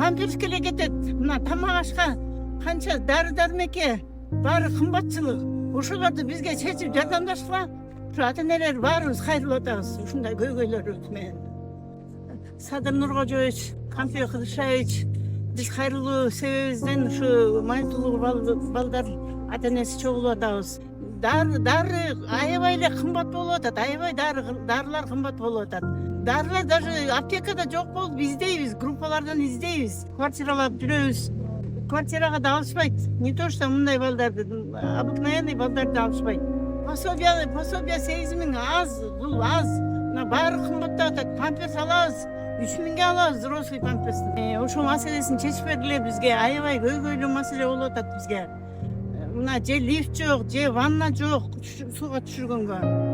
памперске эле кетет, мына тамак ашка канча дары дармекке баары кымбатчылык. Ошолорду бизге чечип жардамдашкыла. Ушу ата энелер баарыбыз кайрылып атабыз ушундай көйгөйлөрүбүз менен. Садыр Нуркожоевич, Кампио Кыдыршаевич, биз кайрылуу себебибизден ушу майытулуу балдар ата энеси чогулуп атабыз. Дары аябай эле кымбат болуп атат, аябай дарылар кымбат болуп атат. Дарылар даже аптекада жок болуп издейбиз, группалардан издейбиз, квартиралап жүрөбүз. Квартирага да алышпайт. Не то что мындай балдарды, обыкновенный балдарды алышпайт. Пособия 8 миң аз, бул аз. Мына баары кымбаттап атат. Памперс алабыз, 3 миңге алабыз взрослый памперсти. Ошол маселесин чечип бергиле бизге. Аябай көйгөйлүү маселе болуп атат бизге. Мына же лифт жок, же ванна жок сууга түшүргөнгө.